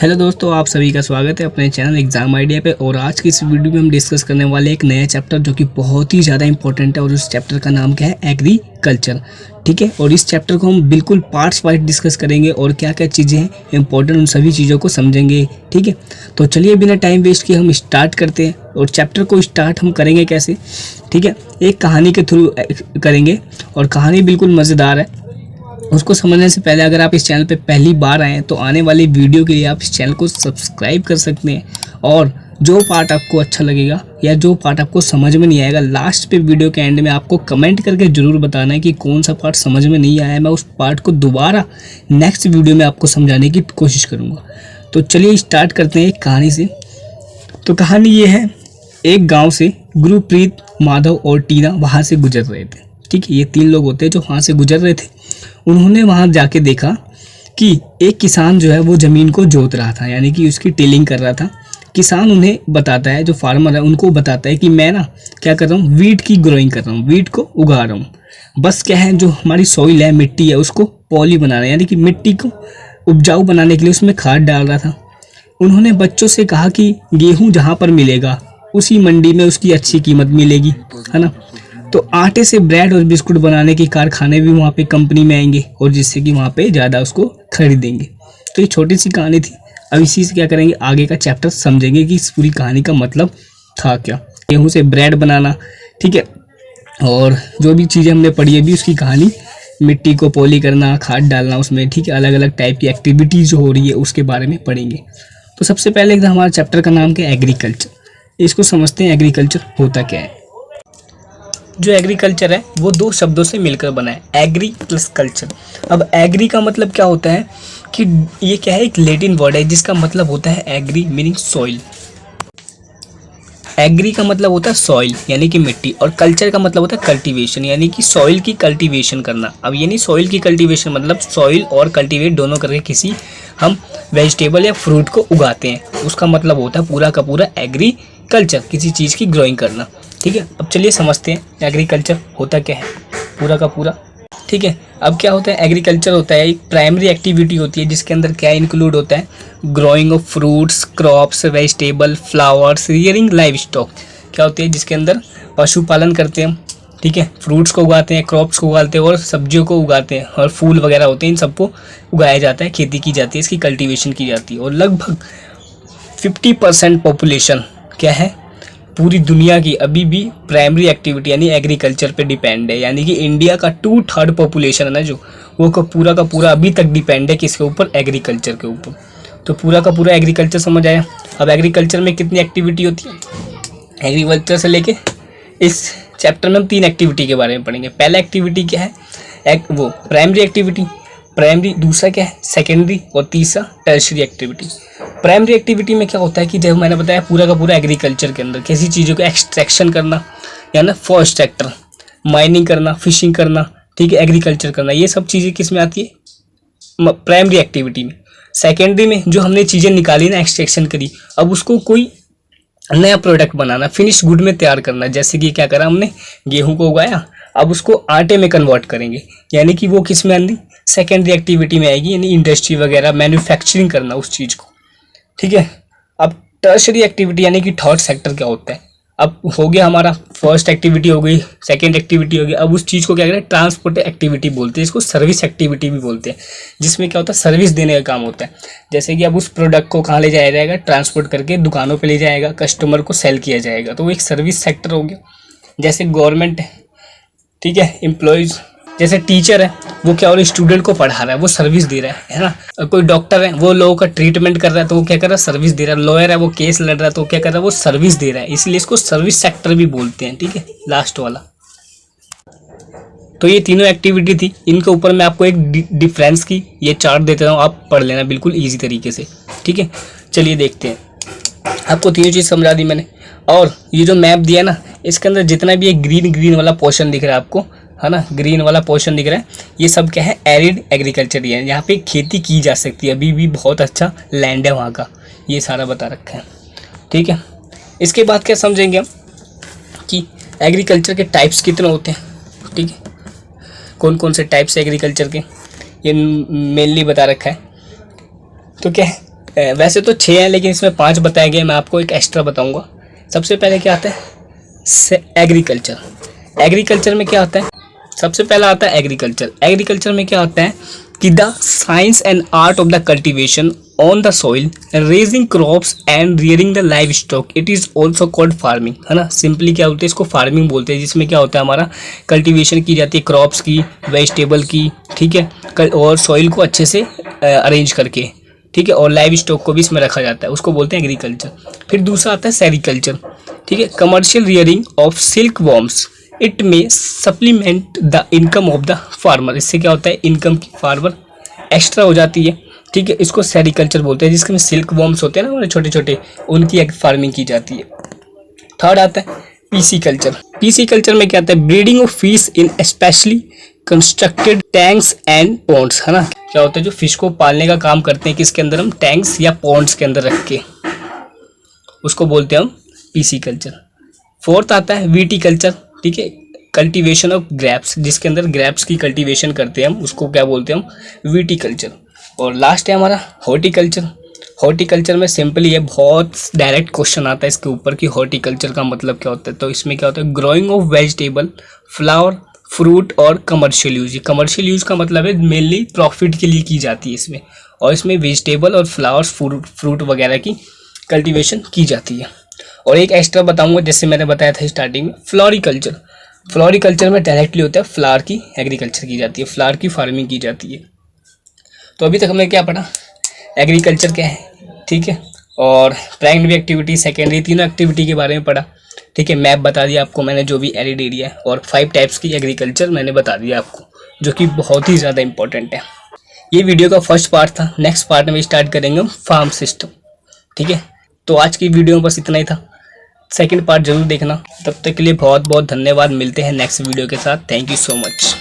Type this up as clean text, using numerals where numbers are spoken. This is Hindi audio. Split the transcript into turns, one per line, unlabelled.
हेलो दोस्तों, आप सभी का स्वागत है अपने चैनल एग्जाम आइडिया पे। और आज की इस वीडियो में हम डिस्कस करने वाले एक नया चैप्टर जो कि बहुत ही ज़्यादा इंपॉर्टेंट है। और उस चैप्टर का नाम क्या है? एग्रीकल्चर। ठीक है, और इस चैप्टर को हम बिल्कुल पार्ट्स वाइज डिस्कस करेंगे और क्या क्या चीज़ें हैं इंपॉर्टेंट उन सभी चीज़ों को समझेंगे। ठीक है, तो चलिए बिना टाइम वेस्ट किए हम स्टार्ट करते हैं। और चैप्टर को स्टार्ट हम करेंगे कैसे? ठीक है, एक कहानी के थ्रू करेंगे और कहानी बिल्कुल मज़ेदार है। उसको समझने से पहले अगर आप इस चैनल पे पहली बार आए हैं तो आने वाली वीडियो के लिए आप इस चैनल को सब्सक्राइब कर सकते हैं। और जो पार्ट आपको अच्छा लगेगा या जो पार्ट आपको समझ में नहीं आएगा, लास्ट पे वीडियो के एंड में आपको कमेंट करके ज़रूर बताना है कि कौन सा पार्ट समझ में नहीं आया है। मैं उस पार्ट को दोबारा नेक्स्ट वीडियो में आपको समझाने की कोशिश करूँगा। तो चलिए स्टार्ट करते हैं एक कहानी से। तो कहानी ये है, एक गाँव से गुरप्रीत, माधव और टीना वहाँ से गुजर रहे थे। ठीक है, ये तीन लोग होते हैं जो वहाँ से गुजर रहे थे। उन्होंने वहाँ जाके देखा कि एक किसान जो है वो ज़मीन को जोत रहा था, यानी कि उसकी टिलिंग कर रहा था। किसान उन्हें बताता है, जो फार्मर है उनको बताता है कि मैं ना क्या कर रहा हूँ, वीट की ग्रोइंग कर रहा हूँ, वीट को उगा रहा हूँ। बस क्या है, जो हमारी सॉइल है, मिट्टी है, उसको पॉली बनाना, यानी कि मिट्टी को उपजाऊ बनाने के लिए उसमें खाद डाल रहा था। उन्होंने बच्चों से कहा कि गेहूँ जहाँ पर मिलेगा उसी मंडी में उसकी अच्छी कीमत मिलेगी, है ना। तो आटे से ब्रेड और बिस्कुट बनाने के कारखाने भी वहाँ पे कंपनी में आएंगे और जिससे कि वहाँ पे ज़्यादा उसको खरीदेंगे। तो ये छोटी सी कहानी थी। अब इसी से क्या करेंगे, आगे का चैप्टर समझेंगे कि इस पूरी कहानी का मतलब था क्या। गेहूँ से ब्रेड बनाना, ठीक है, और जो भी चीज़ें हमने पढ़ी है भी उसकी कहानी, मिट्टी को पॉली करना, खाद डालना उसमें, ठीक है, अलग अलग टाइप की एक्टिविटीज़ जो हो रही है उसके बारे में पढ़ेंगे। तो सबसे पहले एकदम हमारे चैप्टर का नाम क्या है? एग्रीकल्चर। इसको समझते हैं एग्रीकल्चर होता क्या है। जो एग्रीकल्चर है वो दो शब्दों से मिलकर बना है, एग्री प्लस कल्चर। अब एग्री का मतलब क्या होता है कि ये क्या है, एक लैटिन वर्ड है जिसका मतलब होता है एग्री मीनिंग सॉइल। एग्री का मतलब होता है सॉइल यानी कि मिट्टी, और कल्चर का मतलब होता है कल्टीवेशन, यानी कि सॉइल की कल्टीवेशन करना। अब ये नहीं सॉइल की कल्टीवेशन मतलब सॉइल और कल्टीवेट दोनों करके किसी हम वेजिटेबल या फ्रूट को उगाते हैं, उसका मतलब होता है पूरा का पूरा एग्रीकल्चर, किसी चीज़ की ग्रोइंग करना। ठीक है, अब चलिए समझते हैं एग्रीकल्चर होता क्या है पूरा का पूरा। ठीक है, अब क्या होता है, एग्रीकल्चर होता है एक प्राइमरी एक्टिविटी होती है जिसके अंदर क्या इंक्लूड होता है, growing of fruits, crops, vegetable, flowers, rearing live stock. क्या होती है, जिसके अंदर पशुपालन करते हैं हम, ठीक है, फ्रूट्स को उगाते हैं, क्रॉप्स को उगाते हैं और सब्जियों को उगाते हैं, और फूल वगैरह होते हैं, इन सबको उगाया जाता है, खेती की जाती है, इसकी कल्टीवेशन की जाती है। और लगभग 50% पॉपुलेशन क्या है पूरी दुनिया की अभी भी प्राइमरी एक्टिविटी यानी एग्रीकल्चर पे डिपेंड है, यानी कि इंडिया का 2/3 पॉपुलेशन है ना जो, वो का पूरा अभी तक डिपेंड है किसके ऊपर, एग्रीकल्चर के ऊपर। तो पूरा का पूरा एग्रीकल्चर समझ आया। अब एग्रीकल्चर में कितनी एक्टिविटी होती है, एग्रीकल्चर से लेके इस चैप्टर में हम 3 एक्टिविटी के बारे में पढ़ेंगे। पहला एक्टिविटी क्या है, वो प्राइमरी एक्टिविटी, प्राइमरी, दूसरा क्या है सेकेंडरी, और तीसरा टर्शियरी एक्टिविटी। प्राइमरी एक्टिविटी में क्या होता है कि जब मैंने बताया पूरा का पूरा एग्रीकल्चर के अंदर किसी चीज़ों को एक्सट्रैक्शन करना, या ना फॉरेस्ट सेक्टर, माइनिंग करना, फिशिंग करना, ठीक है, एग्रीकल्चर करना, ये सब चीज़ें किस में आती है, प्राइमरी एक्टिविटी में। सेकेंडरी में जो हमने चीज़ें निकाली ना, एक्सट्रैक्शन करी, अब उसको कोई नया प्रोडक्ट बनाना, फिनिश गुड में तैयार करना। जैसे कि क्या करा हमने, गेहूँ को उगाया, अब उसको आटे में कन्वर्ट करेंगे, यानी कि वो किस में आती, सेकेंडरी एक्टिविटी में आएगी, यानी इंडस्ट्री वगैरह मैन्युफैक्चरिंग करना उस चीज़ को। ठीक है, अब टर्शियरी एक्टिविटी यानी कि थर्ड सेक्टर क्या होता है। अब हो गया हमारा, फर्स्ट एक्टिविटी हो गई, सेकंड एक्टिविटी हो गई, अब उस चीज़ को क्या करें, ट्रांसपोर्ट एक्टिविटी बोलते हैं, इसको सर्विस एक्टिविटी भी बोलते हैं, जिसमें क्या होता है, सर्विस देने का काम होता है। जैसे कि अब उस प्रोडक्ट को कहाँ ले जाया जाएगा, ट्रांसपोर्ट करके दुकानों पे ले जाएगा, कस्टमर को सेल किया जाएगा, तो वो एक सर्विस सेक्टर हो गया। जैसे गवर्नमेंट है, ठीक है, एम्प्लॉयज़, जैसे टीचर है वो क्या हो रहा है, स्टूडेंट को पढ़ा रहा है, वो सर्विस दे रहा है ना। कोई डॉक्टर है वो लोगों का ट्रीटमेंट कर रहा है, तो वो क्या कर रहा है, सर्विस दे रहा है। लॉयर है वो केस लड़ रहा है, तो क्या कर रहा है, वो सर्विस दे रहा है, इसलिए इसको सर्विस सेक्टर भी बोलते हैं। ठीक है, लास्ट वाला। तो ये तीनों एक्टिविटी थी, इनके ऊपर मैं आपको एक डिफरेंस की ये चार्ट देता हूँ, आप पढ़ लेना बिल्कुल ईजी तरीके से। ठीक है, चलिए देखते हैं। आपको तीनों चीज़ समझा दी मैंने, और ये जो मैप दिया ना, इसके अंदर जितना भी एक ग्रीन वाला पोर्शन दिख रहा है आपको, है ना, ग्रीन वाला पोर्शन दिख रहा है, ये सब क्या है, एरिड एग्रीकल्चर है, यहाँ पे खेती की जा सकती है, अभी भी बहुत अच्छा लैंड है वहाँ का, ये सारा बता रखा है। ठीक है, इसके बाद क्या समझेंगे हम कि एग्रीकल्चर के टाइप्स कितने होते हैं। ठीक है, कौन कौन से टाइप्स एग्रीकल्चर के, ये मेनली बता रखा है। तो क्या है, वैसे तो 6 हैं लेकिन इसमें 5 बताए गए, मैं आपको एक एक्स्ट्रा बताऊंगा। सबसे पहले क्या आता है, एग्रीकल्चर। एग्रीकल्चर में क्या आता है, सबसे पहला आता है एग्रीकल्चर। एग्रीकल्चर में क्या आता है कि the science and art of the cultivation on the soil, raising crops and rearing the live stock, it is also called farming, है ना। सिंपली क्या बोलते हैं इसको, फार्मिंग बोलते हैं, जिसमें क्या होता है हमारा कल्टीवेशन की जाती है क्रॉप्स की, वेजिटेबल की, ठीक है, और सॉइल को अच्छे से अरेंज करके, ठीक है, और लाइव स्टॉक को भी इसमें रखा जाता है, उसको बोलते हैं एग्रीकल्चर। फिर दूसरा आता है सेरिकल्चर, ठीक है, commercial rearing of silk worms, it में supplement the income of the farmer. इससे क्या होता है, इनकम की फार्मर एक्स्ट्रा हो जाती है, ठीक है, इसको सेरिकल्चर बोलते हैं, जिसमें सिल्क वॉर्म्स होते हैं ना छोटे छोटे, उनकी एक फार्मिंग की जाती है। थर्ड आता है पीसी कल्चर। पीसी कल्चर में क्या आता है, breeding of fish in specially constructed tanks and ponds, है ना। क्या होता है, जो फिश को पालने का काम करते हैं किसके अंदर, हम टैंक्स या पॉन्ड्स के अंदर रख के, उसको बोलते हैं हम पीसी कल्चर। फोर्थ आता है वीटी कल्चर, ठीक है, कल्टीवेशन ऑफ ग्रेप्स, जिसके अंदर ग्रेप्स की कल्टीवेशन करते हैं हम, उसको क्या बोलते हैं हम, वीटी कल्चर। और लास्ट है हमारा हॉर्टिकल्चर। हॉर्टिकल्चर में सिंपली ये बहुत डायरेक्ट क्वेश्चन आता है इसके ऊपर कि हॉर्टिकल्चर का मतलब क्या होता है। तो इसमें क्या होता है, growing of vegetable, flower, fruit और कमर्शियल यूज। कमर्शियल यूज का मतलब है मेनली प्रॉफिट के लिए की जाती है इसमें, और इसमें वेजिटेबल और फ्लावर्स, फ्रूट वगैरह की कल्टीवेशन की जाती है। और एक एक्स्ट्रा बताऊंगा, जैसे मैंने बताया था स्टार्टिंग में, फ्लोरिकल्चर। फ्लोरिकल्चर में डायरेक्टली होता है फ्लावर की एग्रीकल्चर की जाती है, फ्लावर की फार्मिंग की जाती है। तो अभी तक हमने क्या पढ़ा, एग्रीकल्चर क्या है, ठीक है, और प्राइमरी एक्टिविटी, सेकेंडरी, तीनों एक्टिविटी के बारे में पढ़ा, ठीक है। मैप बता दिया आपको मैंने जो भी एरिड एरिया है, और 5 टाइप्स की एग्रीकल्चर मैंने बता दिया आपको, जो कि बहुत ही ज़्यादा इंपॉर्टेंट है। ये वीडियो का फर्स्ट पार्ट था। नेक्स्ट पार्ट में स्टार्ट करेंगे हम फार्म सिस्टम, ठीक है। तो आज की वीडियो में बस इतना ही था, सेकंड पार्ट जरूर देखना। तब तक के लिए बहुत बहुत धन्यवाद, मिलते हैं नेक्स्ट वीडियो के साथ। Thank you so much.